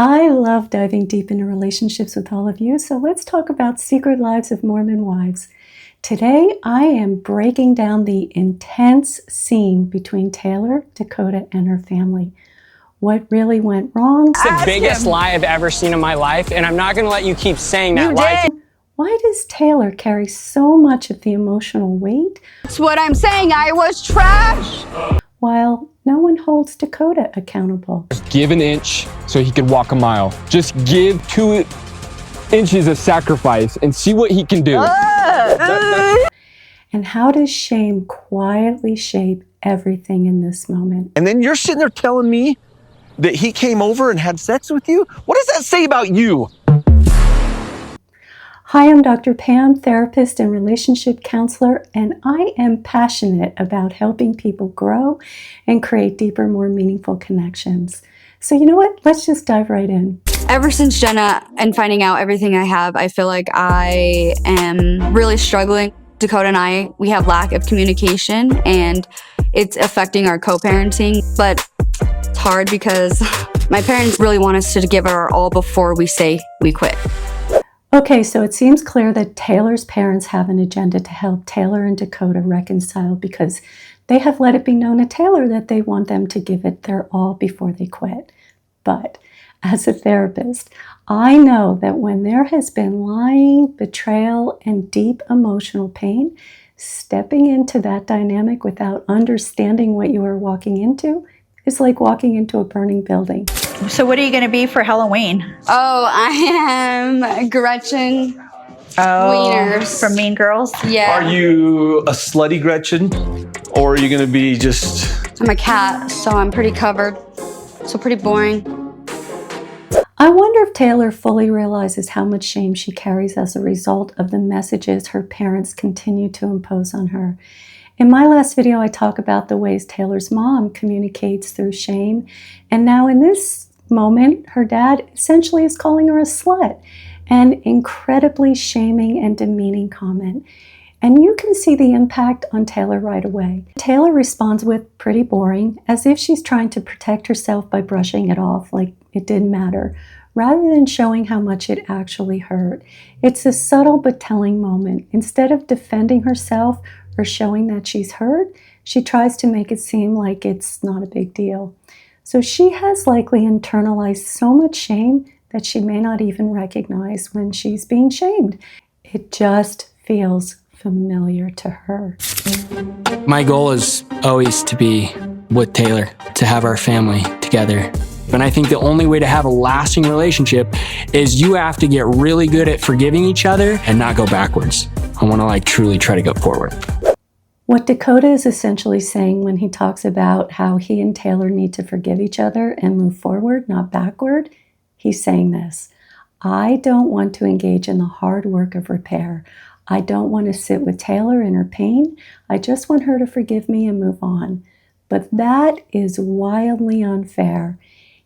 I love diving deep into relationships with all of you, so let's talk about Secret Lives of Mormon Wives. Today, I am breaking down the intense scene between Taylor, Dakota, and her family. What really went wrong? It's the biggest lie I've ever seen in my life, and I'm not going to let you keep saying that lie. Why does Taylor carry so much of the emotional weight? That's what I'm saying. I was trash. While no one holds Dakota accountable. Give an inch so he could walk a mile. Just give 2 inches of sacrifice and see what he can do. And how does shame quietly shape everything in this moment? And then you're sitting there telling me that he came over and had sex with you? What does that say about you? Hi, I'm Dr. Pam, therapist and relationship counselor, and I am passionate about helping people grow and create deeper, more meaningful connections. So you know what? Let's just dive right in. Ever since Jenna and finding out everything I have, I feel like I am really struggling. Dakota and I, we have lack of communication and it's affecting our co-parenting, but it's hard because my parents really want us to give our all before we say we quit. Okay, so it seems clear that Taylor's parents have an agenda to help Taylor and Dakota reconcile because they have let it be known to Taylor that they want them to give it their all before they quit. But as a therapist, I know that when there has been lying, betrayal, and deep emotional pain, stepping into that dynamic without understanding what you are walking into is like walking into a burning building. So what are you going to be for Halloween? Oh, I am Gretchen Wieners. From Mean Girls? Yeah. Are you a slutty Gretchen? Or are you going to be just... I'm a cat, so I'm pretty covered. So pretty boring. I wonder if Taylor fully realizes how much shame she carries as a result of the messages her parents continue to impose on her. In my last video, I talk about the ways Taylor's mom communicates through shame. And now in this moment, her dad essentially is calling her a slut, an incredibly shaming and demeaning comment. And you can see the impact on Taylor right away. Taylor responds with pretty boring, as if she's trying to protect herself by brushing it off like it didn't matter, rather than showing how much it actually hurt. It's a subtle but telling moment. Instead of defending herself or showing that she's hurt, she tries to make it seem like it's not a big deal. So she has likely internalized so much shame that she may not even recognize when she's being shamed. It just feels familiar to her. My goal is always to be with Taylor, to have our family together. And I think the only way to have a lasting relationship is you have to get really good at forgiving each other and not go backwards. I want to truly try to go forward. What Dakota is essentially saying when he talks about how he and Taylor need to forgive each other and move forward, not backward, he's saying this: I don't want to engage in the hard work of repair. I don't want to sit with Taylor in her pain. I just want her to forgive me and move on. But that is wildly unfair.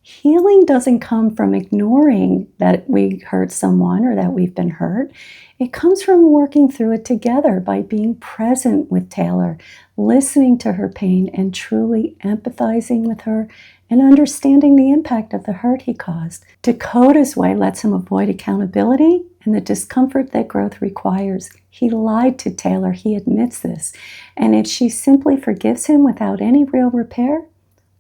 Healing doesn't come from ignoring that we hurt someone or that we've been hurt. It comes from working through it together by being present with Taylor, listening to her pain and truly empathizing with her and understanding the impact of the hurt he caused. Dakota's way lets him avoid accountability and the discomfort that growth requires. He lied to Taylor, he admits this. And if she simply forgives him without any real repair,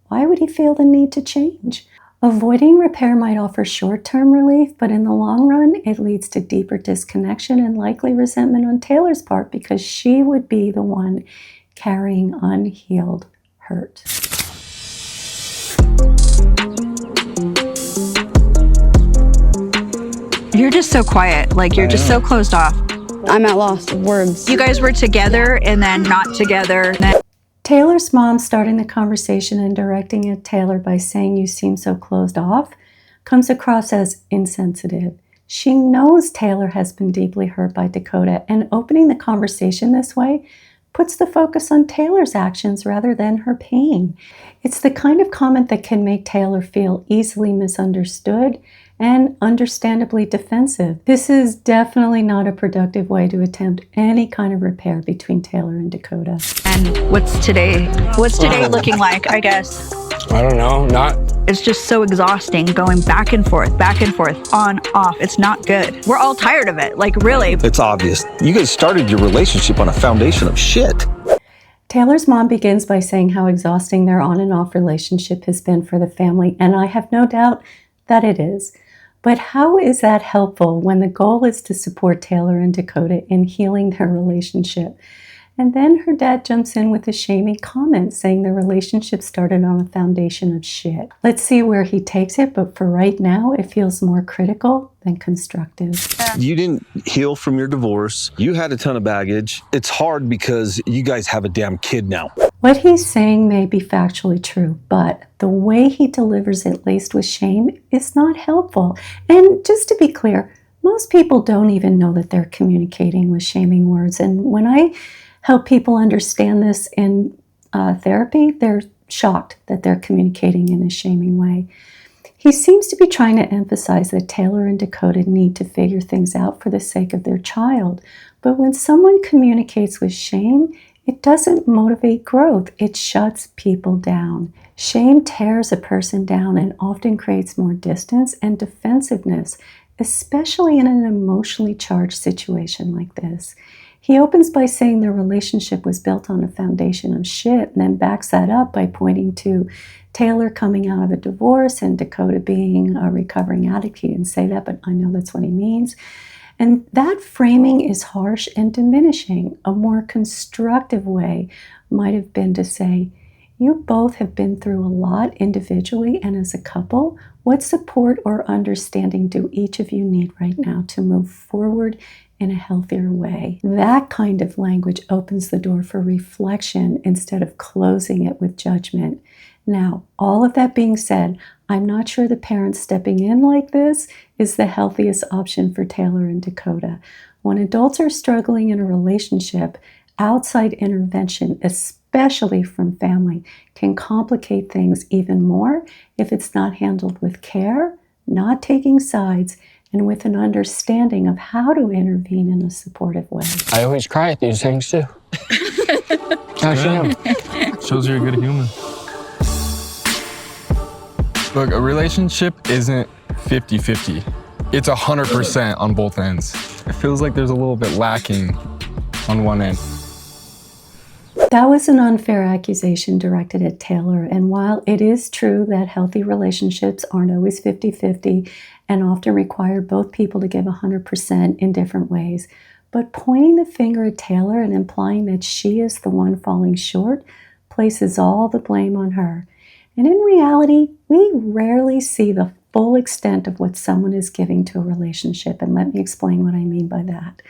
why would he feel the need to change? Avoiding repair might offer short-term relief, but in the long run, it leads to deeper disconnection and likely resentment on Taylor's part because she would be the one carrying unhealed hurt. You're just so quiet. You're just so closed off. I'm at loss of words. You guys were together and then not together. Taylor's mom starting the conversation and directing at Taylor by saying you seem so closed off comes across as insensitive. She knows Taylor has been deeply hurt by Dakota, and opening the conversation this way puts the focus on Taylor's actions rather than her pain. It's the kind of comment that can make Taylor feel easily misunderstood and understandably defensive. This is definitely not a productive way to attempt any kind of repair between Taylor and Dakota. And what's today looking like, I guess? I don't know, not. It's just so exhausting going back and forth, on, off. It's not good. We're all tired of it, like really. It's obvious. You guys started your relationship on a foundation of shit. Taylor's mom begins by saying how exhausting their on and off relationship has been for the family, and I have no doubt that it is. But how is that helpful when the goal is to support Taylor and Dakota in healing their relationship? And then her dad jumps in with a shaming comment saying the relationship started on a foundation of shit. Let's see where he takes it, but for right now, it feels more critical than constructive. You didn't heal from your divorce. You had a ton of baggage. It's hard because you guys have a damn kid now. What he's saying may be factually true, but the way he delivers it laced with shame is not helpful. And just to be clear, most people don't even know that they're communicating with shaming words. And when I help people understand this in therapy, they're shocked that they're communicating in a shaming way. He seems to be trying to emphasize that Taylor and Dakota need to figure things out for the sake of their child. But when someone communicates with shame, it doesn't motivate growth. It shuts people down. Shame tears a person down and often creates more distance and defensiveness, especially in an emotionally charged situation like this. He opens by saying their relationship was built on a foundation of shit, and then backs that up by pointing to Taylor coming out of a divorce and Dakota being a recovering addict. He didn't say that, but I know that's what he means. And that framing is harsh and diminishing. A more constructive way might have been to say, you both have been through a lot individually and as a couple. What support or understanding do each of you need right now to move forward in a healthier way? That kind of language opens the door for reflection instead of closing it with judgment. Now, all of that being said, I'm not sure the parents stepping in like this is the healthiest option for Taylor and Dakota. When adults are struggling in a relationship, outside intervention, especially from family, can complicate things even more if it's not handled with care, not taking sides, and with an understanding of how to intervene in a supportive way. I always cry at these things too. Actually, Shows you're a good human. Look, a relationship isn't 50-50. It's 100% on both ends. It feels like there's a little bit lacking on one end. That was an unfair accusation directed at Taylor, and while it is true that healthy relationships aren't always 50-50 and often require both people to give 100% in different ways, but pointing the finger at Taylor and implying that she is the one falling short places all the blame on her. And in reality, we rarely see the full extent of what someone is giving to a relationship, and let me explain what I mean by that.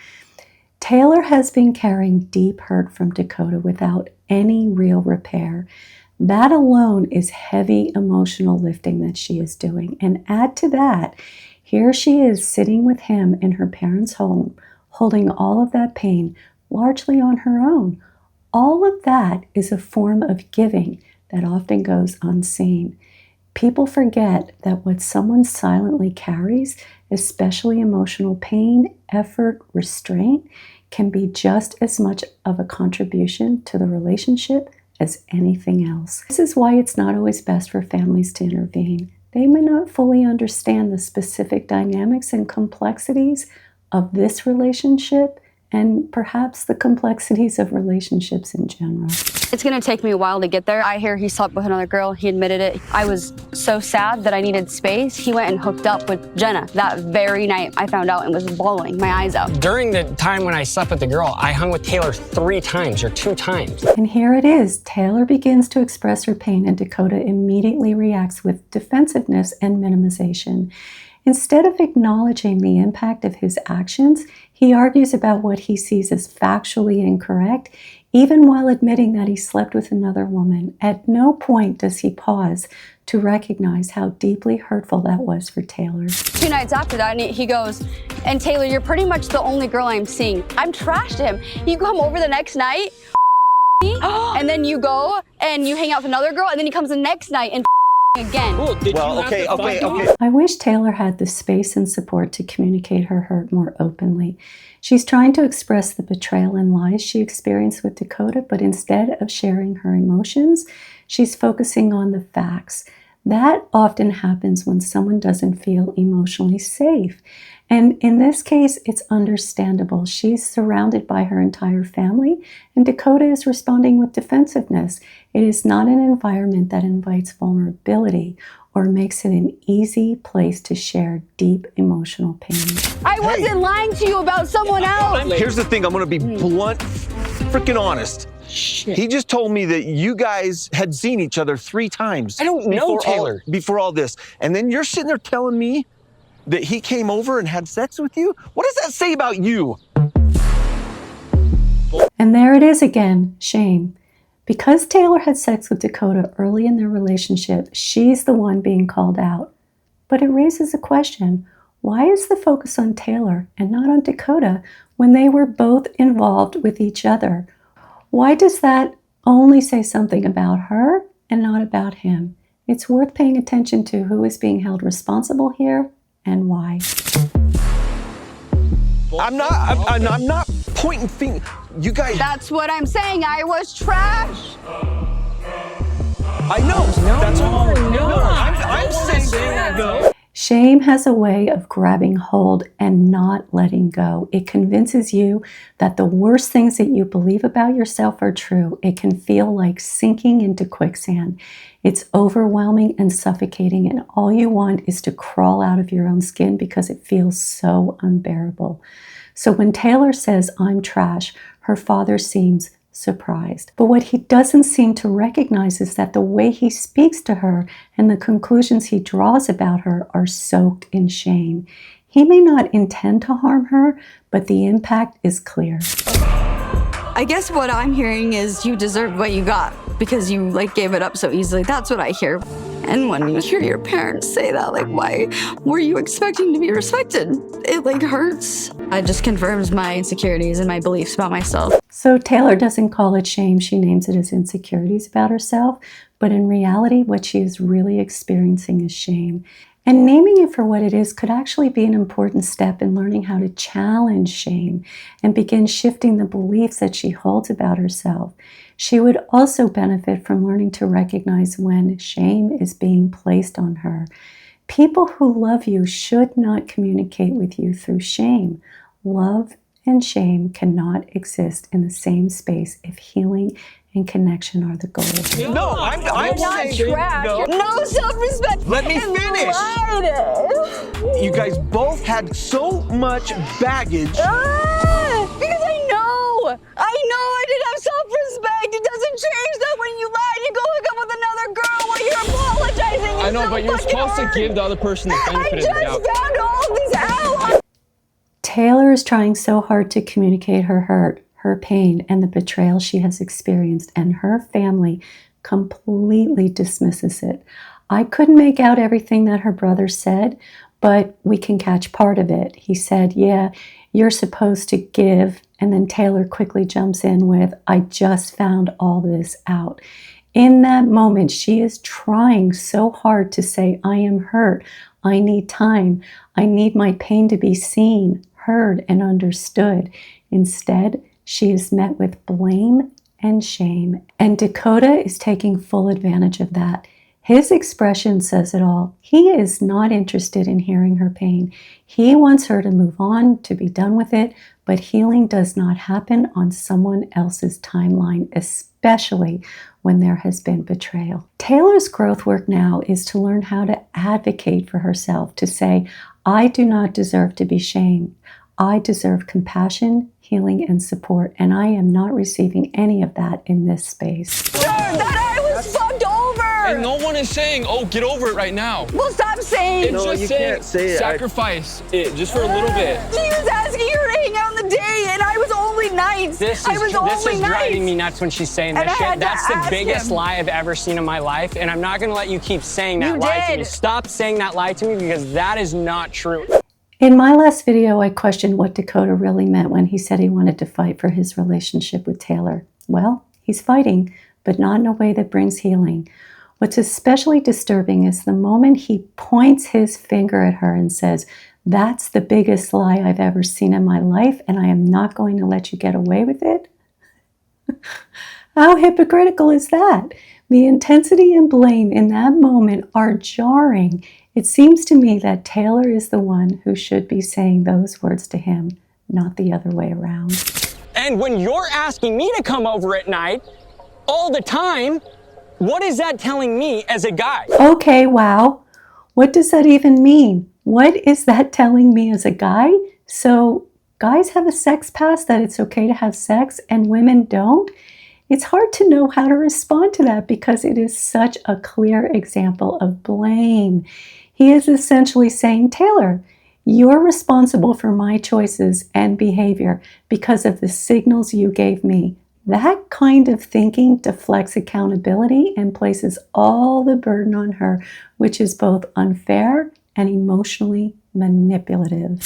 Taylor has been carrying deep hurt from Dakota without any real repair. That alone is heavy emotional lifting that she is doing. And add to that, here she is sitting with him in her parents' home, holding all of that pain largely on her own. All of that is a form of giving that often goes unseen. People forget that what someone silently carries, especially emotional pain, effort, restraint, can be just as much of a contribution to the relationship as anything else. This is why it's not always best for families to intervene. They may not fully understand the specific dynamics and complexities of this relationship, and perhaps the complexities of relationships in general. It's gonna take me a while to get there. I hear he slept with another girl. He admitted it. I was so sad that I needed space. He went and hooked up with Jenna that very night. I found out and was bawling my eyes out. during the time when I slept with the girl, I hung with Taylor 3 times or 2 times. And here it is. Taylor begins to express her pain, and Dakota immediately reacts with defensiveness and minimization. Instead of acknowledging the impact of his actions, he argues about what he sees as factually incorrect, even while admitting that he slept with another woman. At no point does he pause to recognize how deeply hurtful that was for Taylor. 2 nights after that, and he goes, and Taylor, you're pretty much the only girl I'm seeing. I'm trashed him. You come over the next night, and then you go and you hang out with another girl, and then he comes the next night and again. Well, okay. I wish Taylor had the space and support to communicate her hurt more openly. She's trying to express the betrayal and lies she experienced with Dakota, but instead of sharing her emotions, she's focusing on the facts. That often happens when someone doesn't feel emotionally safe. And in this case, it's understandable. She's surrounded by her entire family, and Dakota is responding with defensiveness. It is not an environment that invites vulnerability or makes it an easy place to share deep emotional pain. I wasn't lying to you about someone else. Here's the thing, I'm gonna be blunt, freaking honest. Shit. He just told me that you guys had seen each other 3 times. I don't know Taylor. Before all this. And then you're sitting there telling me that he came over and had sex with you? What does that say about you? And there it is again, shame. Because Taylor had sex with Dakota early in their relationship, she's the one being called out. But it raises a question. Why is the focus on Taylor and not on Dakota when they were both involved with each other? Why does that only say something about her and not about him? It's worth paying attention to who is being held responsible here and why. I'm not pointing fingers. You guys. That's what I'm saying. I was trash. I know. That's what I'm saying that though. Shame has a way of grabbing hold and not letting go. It convinces you that the worst things that you believe about yourself are true. It can feel like sinking into quicksand. It's overwhelming and suffocating, and all you want is to crawl out of your own skin because it feels so unbearable. So when Taylor says, "I'm trash," her father seems surprised. But what he doesn't seem to recognize is that the way he speaks to her and the conclusions he draws about her are soaked in shame. He may not intend to harm her, but the impact is clear. I guess what I'm hearing is you deserved what you got because you gave it up so easily. That's what I hear. And when you hear your parents say that, why were you expecting to be respected? It hurts. It just confirms my insecurities and my beliefs about myself. So Taylor doesn't call it shame. She names it as insecurities about herself. But in reality, what she is really experiencing is shame. And naming it for what it is could actually be an important step in learning how to challenge shame and begin shifting the beliefs that she holds about herself. She would also benefit from learning to recognize when shame is being placed on her. People who love you should not communicate with you through shame. Love and shame cannot exist in the same space if healing and connection are the goal. No, I'm not saying trash. no. No self-respect. Let me finish. You guys both had so much baggage. Because I didn't have self-respect. It doesn't change that when you lie, you go hook up with another girl while you're apologizing. I know, but you're supposed to give the other person the benefit of the doubt. I just found all this out. Taylor is trying so hard to communicate her hurt, her pain, and the betrayal she has experienced, and her family completely dismisses it. I couldn't make out everything that her brother said, but we can catch part of it. He said, "Yeah, you're supposed to give," and then Taylor quickly jumps in with, "I just found all this out." In that moment, she is trying so hard to say, "I am hurt. I need time. I need my pain to be seen, heard, and understood." Instead, she is met with blame and shame, and Dakota is taking full advantage of that. His expression says it all. He is not interested in hearing her pain. He wants her to move on, to be done with it, but healing does not happen on someone else's timeline, especially when there has been betrayal. Taylor's growth work now is to learn how to advocate for herself, to say, "I do not deserve to be shamed. I deserve compassion, healing, and support, and I am not receiving any of that in this space." That I was fucked over. And no one is saying, "Oh, get over it right now." Well, stop saying. It's No, just you saying, can't say it. sacrifice it just for a little bit. He was asking her to hang out on the day, and I was only nice. This I was is only nice. driving me nuts when she's saying And this I had shit. to That's the ask biggest him. lie I've ever seen in my life, and I'm not gonna let you keep saying that You lie to did. me. Stop saying that lie to me because that is not true. In my last video, I questioned what Dakota really meant when he said he wanted to fight for his relationship with Taylor. Well, he's fighting, but not in a way that brings healing. What's especially disturbing is the moment he points his finger at her and says, "That's the biggest lie I've ever seen in my life, and I am not going to let you get away with it." How hypocritical is that? The intensity and blame in that moment are jarring. It seems to me that Taylor is the one who should be saying those words to him, not the other way around. And when you're asking me to come over at night all the time, what is that telling me as a guy? Okay, wow. What does that even mean? What is that telling me as a guy? So guys have a sex past, that it's okay to have sex, and women don't? It's hard to know how to respond to that because it is such a clear example of blame. He is essentially saying, Taylor, you're responsible for my choices and behavior because of the signals you gave me. That kind of thinking deflects accountability and places all the burden on her, which is both unfair and emotionally manipulative.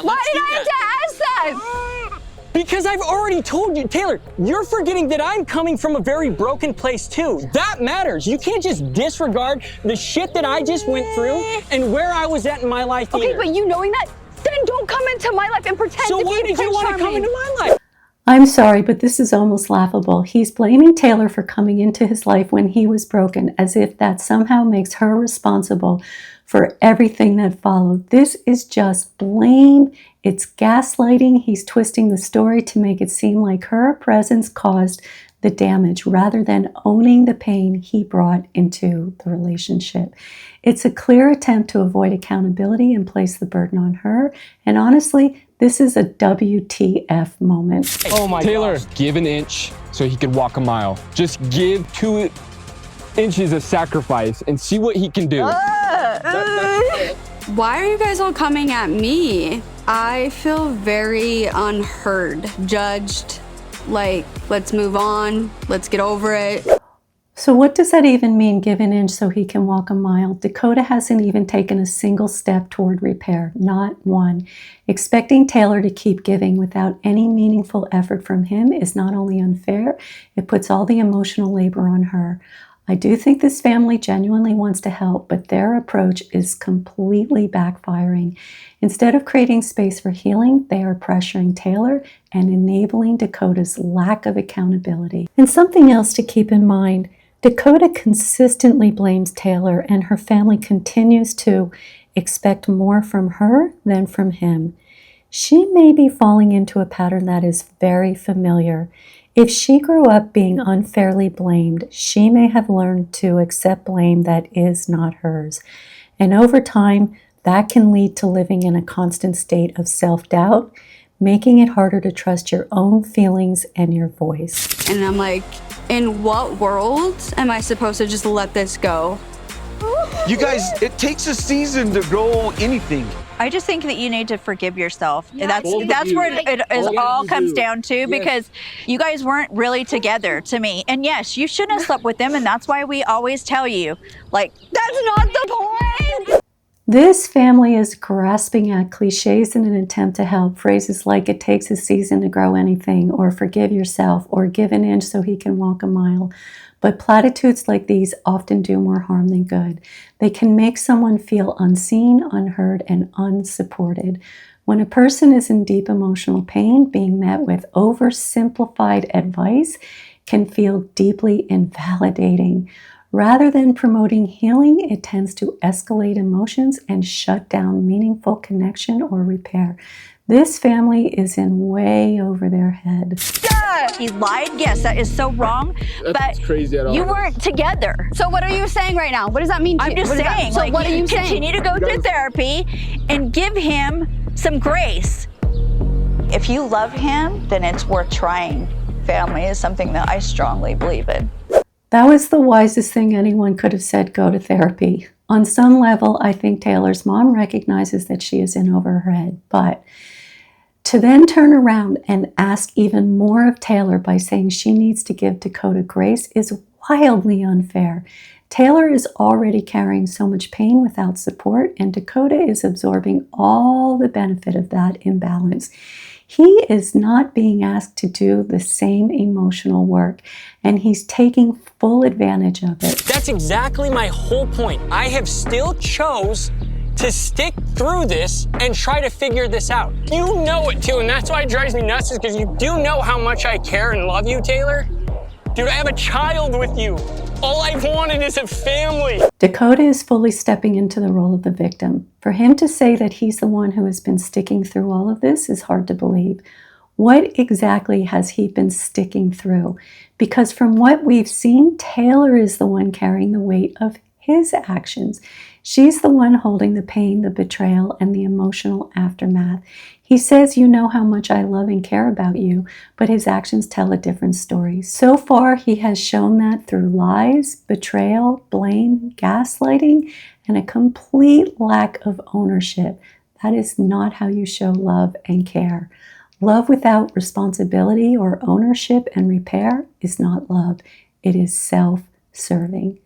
Why did I have to ask that? Because I've already told you, Taylor, you're forgetting that I'm coming from a very broken place too. That matters. You can't just disregard the shit that I just went through and where I was at in my life Okay, either. but you knowing that, then don't come into my life and pretend So to be why did you want to come into my life? I'm sorry, but this is almost laughable. He's blaming Taylor for coming into his life when he was broken, as if that somehow makes her responsible for everything that followed. This is just blame. It's gaslighting. He's twisting the story to make it seem like her presence caused the damage rather than owning the pain he brought into the relationship. It's a clear attempt to avoid accountability and place the burden on her. And honestly, this is a WTF moment. Oh my Taylor, give an inch so he could walk a mile. Just give 2 inches of sacrifice and see what he can do. Why are you guys all coming at me? I feel very unheard, judged, like, let's move on, let's get over it. So what does that even mean, give an inch so he can walk a mile? Dakota hasn't even taken a single step toward repair, not one. Expecting Taylor to keep giving without any meaningful effort from him is not only unfair, it puts all the emotional labor on her. I do think this family genuinely wants to help, but their approach is completely backfiring. Instead of creating space for healing, they are pressuring Taylor and enabling Dakota's lack of accountability. And something else to keep in mind, Dakota consistently blames Taylor, and her family continues to expect more from her than from him. She may be falling into a pattern that is very familiar. If she grew up being unfairly blamed, she may have learned to accept blame that is not hers. And over time, that can lead to living in a constant state of self-doubt, making it harder to trust your own feelings and your voice. And I'm like, in what world am I supposed to just let this go? You guys, it takes a season to grow anything. I just think that you need to forgive yourself. That's Both of that's you. where it is Both all of comes you. down to, because you guys weren't really together to me. And yes, you shouldn't have slept with them, and that's why we always tell you, like, That's not the point! This family is grasping at cliches in an attempt to help. Phrases like it takes a season to grow anything, or forgive yourself, or give an inch so he can walk a mile. But platitudes like these often do more harm than good. They can make someone feel unseen, unheard, and unsupported. When a person is in deep emotional pain, being met with oversimplified advice can feel deeply invalidating. Rather than promoting healing, it tends to escalate emotions and shut down meaningful connection or repair. This family is in way over their head. he lied. Yes, that is so wrong. That's but crazy at all. you weren't together. So what are you saying right now? What does that mean to I'm you? just What does that- saying, So like, what are you saying? continue to go through therapy and give him some grace. If you love him, then it's worth trying. Family is something that I strongly believe in. That was the wisest thing anyone could have said, go to therapy. On some level, I think Taylor's mom recognizes that she is in over her head, but to then turn around and ask even more of Taylor by saying she needs to give Dakota grace is wildly unfair. Taylor is already carrying so much pain without support, and Dakota is absorbing all the benefit of that imbalance. He is not being asked to do the same emotional work, and he's taking full advantage of it. That's exactly my whole point. I have still chose to stick through this and try to figure this out. You know it too, and that's why it drives me nuts, is because you do know how much I care and love you, Taylor. Dude, I have a child with you. All I've wanted is a family. Dakota is fully stepping into the role of the victim. For him to say that he's the one who has been sticking through all of this is hard to believe. What exactly has he been sticking through? Because from what we've seen, Taylor is the one carrying the weight of his actions. She's the one holding the pain, the betrayal, and the emotional aftermath. He says, you know how much I love and care about you, but his actions tell a different story. So far, he has shown that through lies, betrayal, blame, gaslighting, and a complete lack of ownership. That is not how you show love and care. Love without responsibility or ownership and repair is not love. It is self-serving.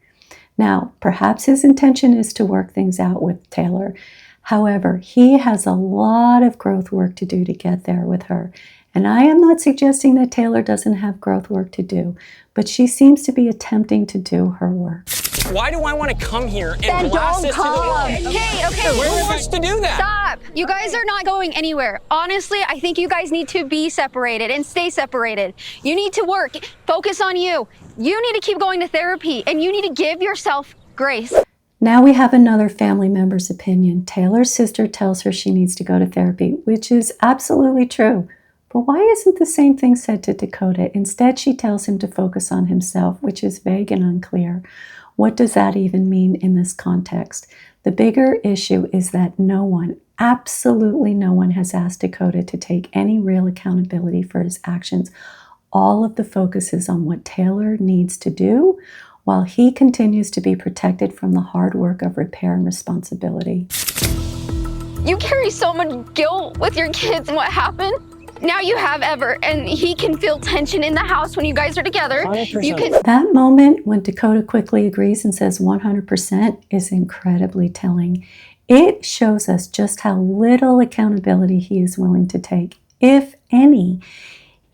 Now, perhaps his intention is to work things out with Taylor. However, he has a lot of growth work to do to get there with her. And I am not suggesting that Taylor doesn't have growth work to do, but she seems to be attempting to do her work. Why do I want to come here and blast this to the wall? Okay. Where wants to do that? Stop. You guys are not going anywhere. Honestly, I think you guys need to be separated and stay separated. You need to work. Focus on you. You need to keep going to therapy, and you need to give yourself grace. Now we have another family member's opinion. Taylor's sister tells her she needs to go to therapy, which is absolutely true. But why isn't the same thing said to Dakota? Instead, she tells him to focus on himself, which is vague and unclear. What does that even mean in this context? The bigger issue is that no one, absolutely no one, has asked Dakota to take any real accountability for his actions. All of the focus is on what Taylor needs to do, while he continues to be protected from the hard work of repair and responsibility. You carry so much guilt with your kids and what happened. Now you have Ever, and he can feel tension in the house when you guys are together. 100%. You can. That moment when Dakota quickly agrees and says 100% is incredibly telling. It shows us just how little accountability he is willing to take, if any.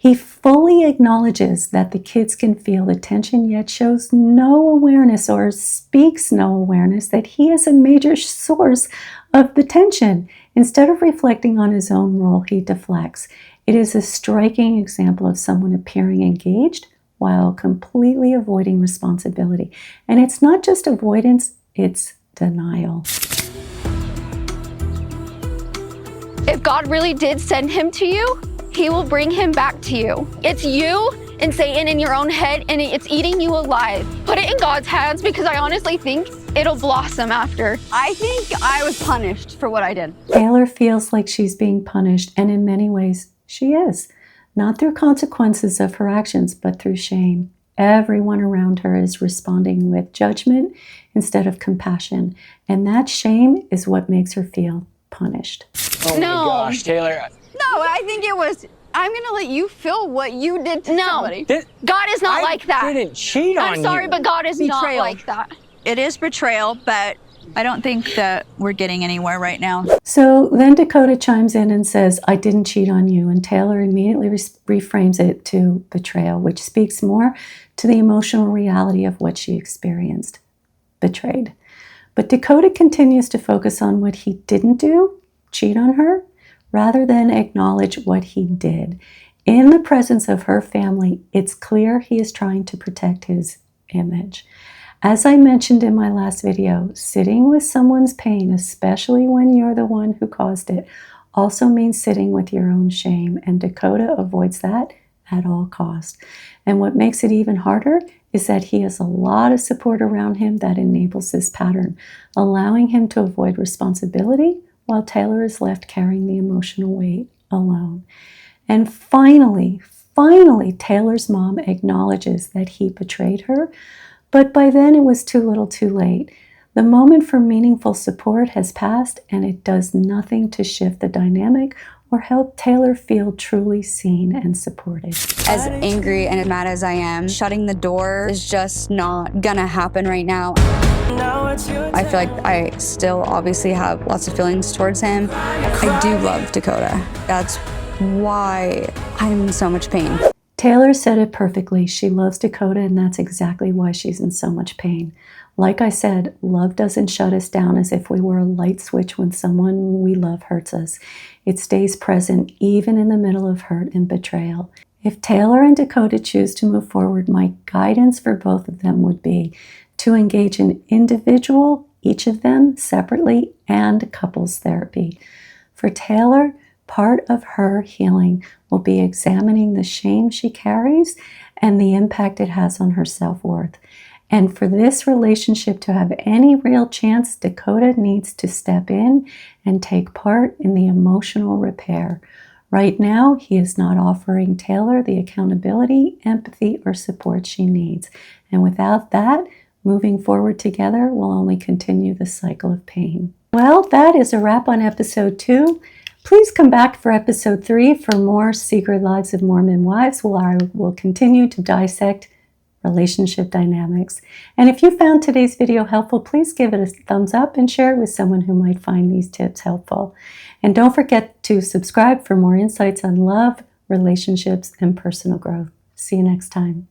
He fully acknowledges that the kids can feel the tension, yet shows no awareness or speaks no awareness that he is a major source of the tension. Instead of reflecting on his own role, he deflects. It is a striking example of someone appearing engaged while completely avoiding responsibility. And it's not just avoidance, it's denial. If God really did send him to you, he will bring him back to you. It's you and Satan in your own head, and it's eating you alive. Put it in God's hands, because I honestly think it'll blossom after. I think I was punished for what I did. Taylor feels like she's being punished, and in many ways, she is. Not through consequences of her actions, but through shame. Everyone around her is responding with judgment instead of compassion, and that shame is what makes her feel punished. Oh my gosh, Taylor. No, I think it was, I'm gonna let you feel what you did to somebody. God is not like that. I didn't cheat on you. I'm sorry, but God is not Betrayal. like that. It is betrayal, but I don't think that we're getting anywhere right now. So then Dakota chimes in and says, I didn't cheat on you. And Taylor immediately reframes it to betrayal, which speaks more to the emotional reality of what she experienced. Betrayed. But Dakota continues to focus on what he didn't do, cheat on her, rather than acknowledge what he did. In the presence of her family, it's clear he is trying to protect his image. As I mentioned in my last video, sitting with someone's pain, especially when you're the one who caused it, also means sitting with your own shame, and Dakota avoids that at all costs. And what makes it even harder is that he has a lot of support around him that enables this pattern, allowing him to avoid responsibility while Taylor is left carrying the emotional weight alone. And finally, Taylor's mom acknowledges that he betrayed her, but by then it was too little too late. The moment for meaningful support has passed, and it does nothing to shift the dynamic or help Taylor feel truly seen and supported. As angry and as mad as I am, shutting the door is just not gonna happen right now. I feel like I still obviously have lots of feelings towards him. I do love Dakota. That's why I'm in so much pain. Taylor said it perfectly. She loves Dakota, and that's exactly why she's in so much pain. Like I said, love doesn't shut us down as if we were a light switch when someone we love hurts us. It stays present even in the middle of hurt and betrayal. If Taylor and Dakota choose to move forward, my guidance for both of them would be to engage in individual, each of them separately, and couples therapy. For Taylor, part of her healing will be examining the shame she carries and the impact it has on her self-worth. And for this relationship to have any real chance, Dakota needs to step in and take part in the emotional repair. Right now, he is not offering Taylor the accountability, empathy, or support she needs. And without that, moving forward together will only continue the cycle of pain. Well, that is a wrap on episode 2. Please come back for episode 3 for more Secret Lives of Mormon Wives, where I will continue to dissect relationship dynamics. And if you found today's video helpful, please give it a thumbs up and share it with someone who might find these tips helpful. And don't forget to subscribe for more insights on love, relationships, and personal growth. See you next time.